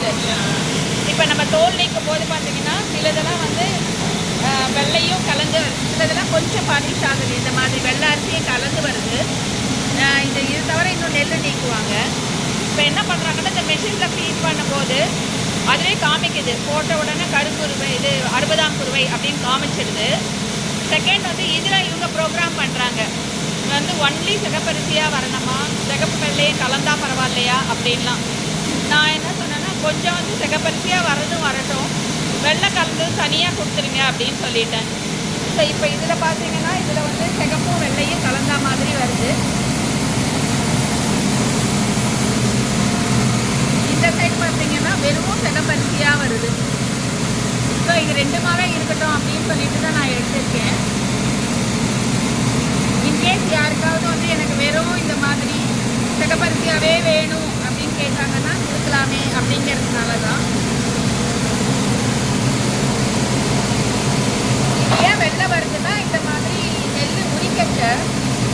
நெல். இப்போ நம்ம தோல் நீக்கும் போது பார்த்தீங்கன்னா சிலதெல்லாம் வந்து வெள்ளையும் கலந்து, சிலதெல்லாம் கொஞ்சம் பாலிஷ் ஆகுது. இந்த மாதிரி வெள்ளை அரிசியும் கலந்து வருது. இது தவிர இன்னும் நெல் நீக்குவாங்க. இப்போ என்ன பண்ணுறாங்கன்னா, இந்த மெஷினில் ஃபீட் பண்ணும்போது அதுவே காமிக்குது. போட்ட உடனே கருங்குருவை, இது 60ஆம் குருவை அப்படின்னு காமிச்சிடுது. செகண்ட் வந்து இதில் இவங்க ப்ரோக்ராம் பண்ணுறாங்க. இது வந்து ஒன்லி சிகப்பரிசியாக வரணுமா, சிகப்பு வெள்ளையே கலந்தால் பரவாயில்லையா அப்படின்லாம். நான் என்ன சொன்னேன்னா, கொஞ்சம் வந்து சிகப்பரிசியாக வரட்டும், வெள்ளை கலந்து தனியாக கொடுத்துருங்க அப்படின்னு சொல்லிட்டேன். ஸோ இப்போ இதில் பார்த்தீங்கன்னா, இதில் வந்து சிகப்பும் வெள்ளையும் கலந்தா மாதிரி வருது. இந்த சைடு பார்த்தீங்கன்னா வெறும் சிகப்பரிசியாக வருது. ஸோ இது ரெண்டுமாவே இருக்கட்டும் அப்படின்னு சொல்லிட்டு தான் நான் எடுத்திருக்கேன். இன்கேஸ் யாருக்காவது வந்து எனக்கு வெறும் இந்த மாதிரி சிகப்பரிசியாகவே வேணும் அப்படின்னு கேட்டாங்கன்னா கொடுக்கலாமே அப்படிங்கிறதுனால தான். இது ஏன் வெளில வருதுன்னா, இந்த மாதிரி நெல் உரிக்கச்ச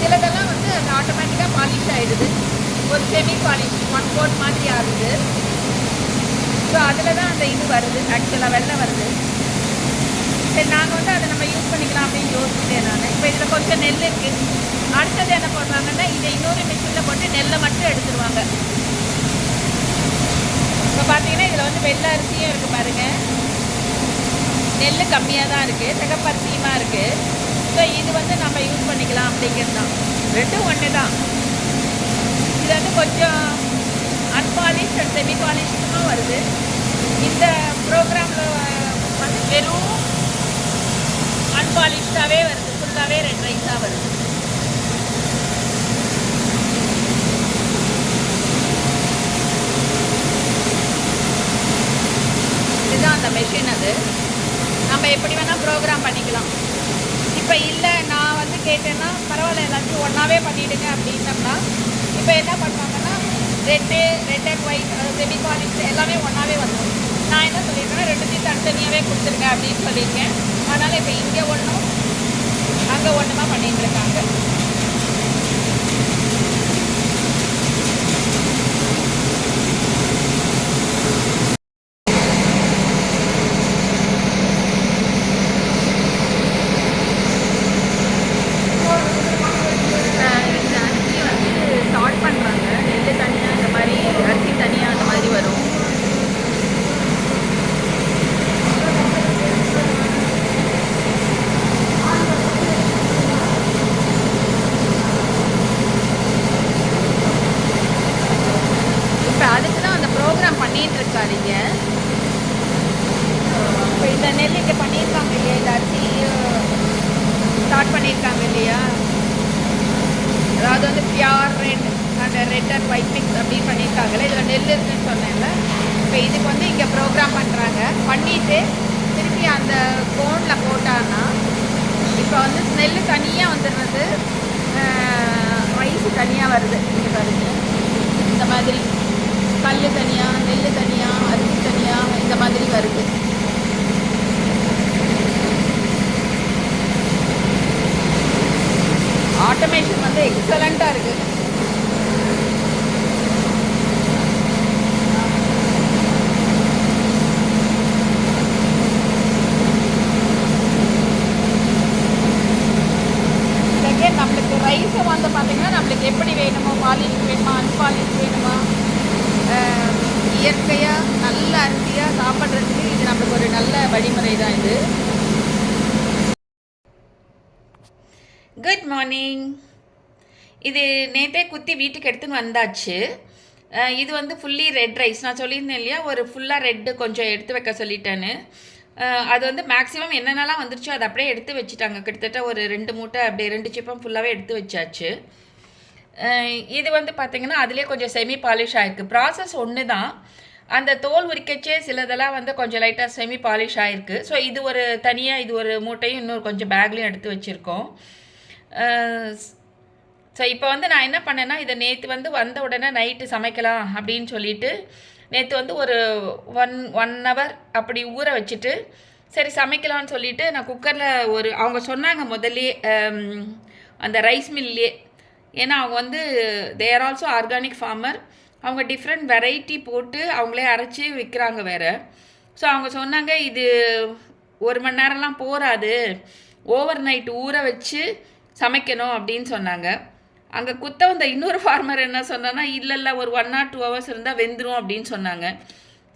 சிலதெல்லாம் வந்து அது ஆட்டோமேட்டிக்காக பாலிஷ் ஆகிடுது. ஒரு செமி பாலிஷ் 1/4 மாதிரி ஆகுது. ஸோ அதில் தான் அந்த இது வருது, ஆக்சுவலாக வெள்ளை வருது. சரி, நாங்கள் வந்து அதை நம்ம யூஸ் பண்ணிக்கலாம் அப்படின்னு யோசிச்சிட்டேன் நான். இப்போ இதில் கொஞ்சம் நெல் இருக்குது. அடுத்தது என்ன பண்ணுவாங்கன்னா, இதை இன்னொரு மிஷினில் போட்டு நெல்லை மட்டும் எடுத்துருவாங்க. இப்போ பார்த்தீங்கன்னா இதில் வந்து வெள்ளை அரிசியும் இருக்குது பாருங்கள். நெல் கம்மியாக தான் இருக்குது, சிகப்பரிசியுமாக இருக்குது. ஸோ இது வந்து நம்ம யூஸ் பண்ணிக்கலாம் அப்படிங்கிறது தான். ரெண்டும் ஒன்று தான். இது வந்து கொஞ்சம் அன்பாலிஷ் அண்ட் செமி பாலிஷ்டும் வருது. இந்த ப்ரோக்ராமில் வந்து வெறும் அன்பாலிஷ்டாகவே வருது, ஃபுல்லாகவே ரெட் ரைஸாக வருது. இதுதான் அந்த மெஷின். அது நம்ம எப்படி வேணால் ப்ரோக்ராம் பண்ணிக்கலாம். இப்போ இல்லை நான் வந்து கேட்டேன்னா பரவாயில்ல எல்லாத்தையும் ஒன்றாவே பண்ணிவிடுங்க அப்படின்னம்னா, இப்போ என்ன பண்ணுவாங்கன்னா red and white, semi polish எல்லாமே ஒன்றாவே வந்துடும். நான் என்ன சொல்லியிருக்கேன்னா ரெண்டுத்தையும் தனித்தனியாகவே கொடுத்துருங்க அப்படின்னு சொல்லியிருக்கேன். அதனால் இப்போ இங்கே ஒன்றும் அங்கே ஒன்றுமா பண்ணிட்டு இருக்காங்க. பண்ணிட்டுருக்காதீங்க. இப்போ இந்த நெல் இங்கே பண்ணியிருக்காங்க இல்லையா, இந்த அரிசி ஸ்டார்ட் பண்ணியிருக்காங்க இல்லையா, அதாவது வந்து pure red and red and white mix அப்படின்னு பண்ணியிருக்காங்களே. இதில் நெல் இருக்குன்னு சொன்னேன்ல. இப்போ இதுக்கு வந்து இங்கே ப்ரோக்ராம் பண்ணுறாங்க. பண்ணிவிட்டு திருப்பி அந்த கோனில் போட்டாங்கன்னா இப்போ வந்து நெல் தனியாக வந்துடுறது, ரைஸ் தனியாக வருது. இங்கே பாருங்க, இந்த மாதிரி கல் தனியாக, நெல் தனியாக, அரிசி தனியாக, இந்த மாதிரி வருது. ஆட்டோமேஷன் வந்து எக்ஸலண்ட்டாக இருக்குது. செகண்ட் நம்மளுக்கு ரைஸை வந்து பார்த்திங்கன்னா நம்மளுக்கு எப்படி வேணுமோ, பாலிஷ் வேணுமா, அன்பாலிஷ் வேணுமா, இயற்கையாக நல்ல அரிசியாக சாப்பிட்றதுக்கு இது நம்மளுக்கு ஒரு நல்ல வழிமுறை தான் இது. Good morning. இது நேற்றே குத்தி வீட்டுக்கு எடுத்துன்னு வந்தாச்சு. இது வந்து ஃபுல்லி ரெட் ரைஸ். நான் சொல்லியிருந்தேன் இல்லையா, ஒரு ஃபுல்லாக ரெட்டு கொஞ்சம் எடுத்து வைக்க சொல்லிட்டேன்னு. அது வந்து மேக்ஸிமம் என்னென்னலாம் வந்துருச்சோ அதை அப்படியே எடுத்து வச்சுட்டாங்க. கிட்டத்தட்ட ஒரு 2 மூட்டை அப்படியே 2 சிப்பம் ஃபுல்லாகவே எடுத்து வச்சாச்சு. இது வந்து பார்த்திங்கன்னா அதிலே கொஞ்சம் செமி பாலிஷ் ஆகிருக்கு. ப்ராசஸ் ஒன்று தான். அந்த தோல் உரிக்கச்சே சிலதெல்லாம் வந்து கொஞ்சம் லைட்டாக செமி பாலிஷ் ஆகிருக்கு. ஸோ இது ஒரு தனியாக, இது ஒரு மூட்டையும் இன்னொரு கொஞ்சம் பேக்லேயும் எடுத்து வச்சுருக்கோம். ஸோ இப்போ வந்து நான் என்ன பண்ணேன்னா, இதை நேற்று வந்து வந்த உடனே நைட்டு சமைக்கலாம் அப்படின்னு சொல்லிட்டு நேற்று வந்து ஒரு ஒன் ஹவர் அப்படி ஊற வச்சுட்டு சரி சமைக்கலான்னு சொல்லிவிட்டு நான் குக்கரில் அவங்க சொன்னாங்க முதல்லையே அந்த ரைஸ் மில்லே. ஏன்னா அவங்க வந்து they are also organic farmer. அவங்க டிஃப்ரெண்ட் வெரைட்டி போட்டு அவங்களே அரைச்சி விற்கிறாங்க வேறு. ஸோ அவங்க சொன்னாங்க இது 1 மணி நேரம்லாம் போகாது, ஓவர் நைட் ஊற வச்சு சமைக்கணும் அப்படின்னு சொன்னாங்க. அங்கே குத்த வந்த இன்னொரு ஃபார்மர் என்ன சொன்னான்னா, இல்லை ஒரு 1 or 2 hours இருந்தால் வெந்துடும் அப்படின்னு சொன்னாங்க.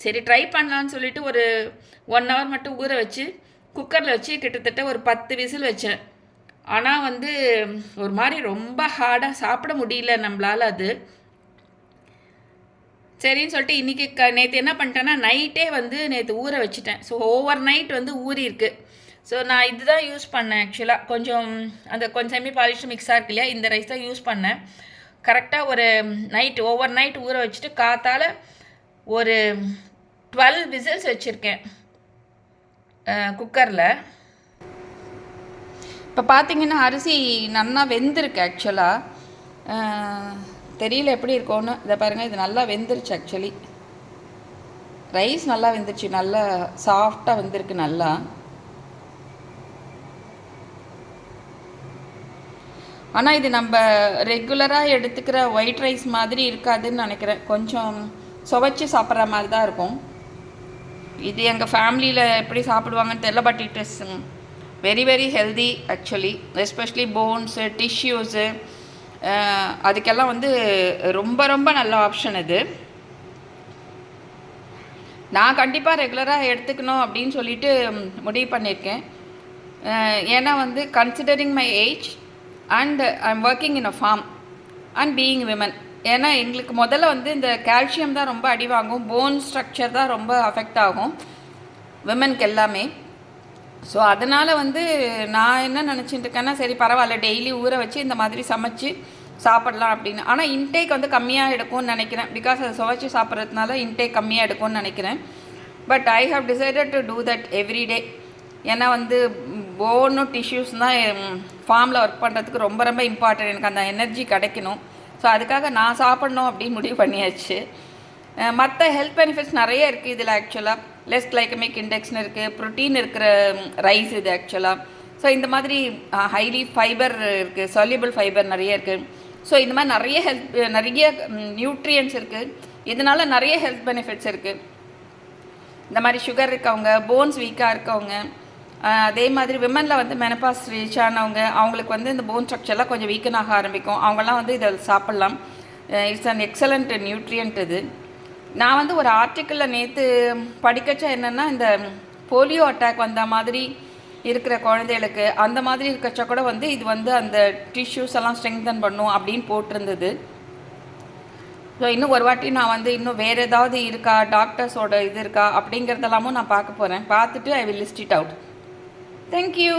சரி ட்ரை பண்ணலான்னு சொல்லிட்டு ஒரு 1 hour மட்டும் ஊற வச்சு குக்கரில் வச்சு கிட்டத்தட்ட ஒரு 10 விசில் வச்சேன். ஆனால் வந்து ஒரு மாதிரி ரொம்ப ஹார்டாக சாப்பிட முடியல நம்மளால் அது. சரின்னு சொல்லிட்டு இன்றைக்கி நேற்று என்ன பண்ணிட்டேன்னா, நைட்டே வந்து நேற்று ஊற வச்சுட்டேன். ஸோ ஓவர் நைட் வந்து ஊறியிருக்கு. ஸோ நான் இதுதான் யூஸ் பண்ணேன் ஆக்சுவலாக. கொஞ்சம் அந்த கொஞ்சம் செமி பாலிஷ்டு மிக்ஸாக இருக்கு இல்லையா, இந்த ரைஸ் தான் யூஸ் பண்ணேன். கரெக்டாக ஒரு நைட் ஓவர் நைட் ஊற வச்சுட்டு காத்தால் ஒரு 12 விசில்ஸ் வச்சுருக்கேன் குக்கரில். இப்போ பார்த்தீங்கன்னா அரிசி நல்லா வெந்திருக்கு ஆக்சுவலாக. தெரியல எப்படி இருக்கும்னு. இதை பாருங்கள், இது நல்லா வெந்துருச்சு ஆக்சுவலி. ரைஸ் நல்லா வெந்துருச்சு, நல்லா சாஃப்டாக வெந்திருக்கு நல்லா. ஆனால் இது நம்ம ரெகுலராக எடுத்துக்கிற ஒயிட் ரைஸ் மாதிரி இருக்காதுன்னு நினைக்கிறேன். கொஞ்சம் சுவைச்சி சாப்பிட்ற மாதிரி தான் இருக்கும். இது எங்கள் ஃபேமிலியில் எப்படி சாப்பிடுவாங்கன்னு தெரியல, but it is very very healthy actually. Especially bones, tissues, அதுக்கெல்லாம் வந்து ரொம்ப ரொம்ப நல்ல ஆப்ஷன் இது. நான் கண்டிப்பாக ரெகுலராக எடுத்துக்கணும் அப்படின்னு சொல்லிட்டு முடிவு பண்ணியிருக்கேன். ஏன்னா வந்து considering my age and I am working in a farm and being women. ஏன்னா எங்களுக்கு முதல்ல வந்து இந்த கால்சியம் தான் ரொம்ப அடி வாங்கும், போன் ஸ்ட்ரக்சர் தான் ரொம்ப அஃபெக்ட் ஆகும் விமனுக்கு எல்லாமே. ஸோ அதனால் வந்து நான் என்ன நினச்சிட்டு இருக்கேன்னா, சரி பரவாயில்ல டெய்லி ஊற வச்சு இந்த மாதிரி சமைச்சு சாப்பிடலாம் அப்படின்னு. ஆனால் இன்டேக் வந்து கம்மியாக எடுக்கும்னு நினைக்கிறேன். பிகாஸ் அதை சுவைச்சி சாப்பிட்றதுனால இன்டேக் கம்மியாக எடுக்கும்னு நினைக்கிறேன். But I have decided to do that every day. ஏன்னா வந்து போனும் டிஷ்யூஸ் தான் ஃபார்மில் ஒர்க் பண்ணுறதுக்கு ரொம்ப ரொம்ப இம்பார்ட்டன்ட். எனக்கு அந்த எனர்ஜி கிடைக்கணும். ஸோ அதுக்காக நான் சாப்பிட்ணும் அப்படின்னு முடிவு பண்ணியாச்சு. மற்ற ஹெல்த் பெனிஃபிட்ஸ் நிறைய இருக்குது இதில் ஆக்சுவலாக. லெஸ் கிளைக்கமிக் இண்டெக்ஸ்னு இருக்குது, ப்ரோட்டீன் இருக்கிற ரைஸ் இது ஆக்சுவலாக. ஸோ இந்த மாதிரி ஹைலி ஃபைபர் இருக்குது, சால்யூபிள் ஃபைபர் நிறைய இருக்குது. ஸோ இந்த மாதிரி நிறைய நியூட்ரியன்ஸ் இருக்குது. இதனால் நிறைய ஹெல்த் பெனிஃபிட்ஸ் இருக்குது. இந்த மாதிரி சுகர் இருக்கவங்க, போன்ஸ் வீக்காக இருக்கவங்க, அதே மாதிரி விமனில் வந்து மெனபாஸ் ரீச் ஆனவங்க, அவங்களுக்கு வந்து இந்த போன் ஸ்ட்ரக்சர்லாம் கொஞ்சம் வீக்கன் ஆக ஆரம்பிக்கும். அவங்களாம் வந்து இதை சாப்பிட்லாம். இட்ஸ் அன் எக்ஸலண்ட் நியூட்ரியன்ட் இது. நான் வந்து ஒரு ஆர்டிக்கிளில் நேற்று படிக்கச்சா என்னென்னா, இந்த போலியோ அட்டாக் வந்த மாதிரி இருக்கிற குழந்தைகளுக்கு அந்த மாதிரி இருக்கச்சா கூட வந்து இது வந்து அந்த டிஷ்யூஸ் எல்லாம் ஸ்ட்ரெங்தன் பண்ணும் அப்படின்னு போட்டிருந்தது. ஸோ இன்னும் ஒரு வாட்டி நான் வந்து இன்னும் வேறு ஏதாவது இருக்கா, டாக்டர்ஸோட இது இருக்கா அப்படிங்கிறதெல்லாமும் நான் பார்க்க போகிறேன். பார்த்துட்டு I will list it out. Thank you.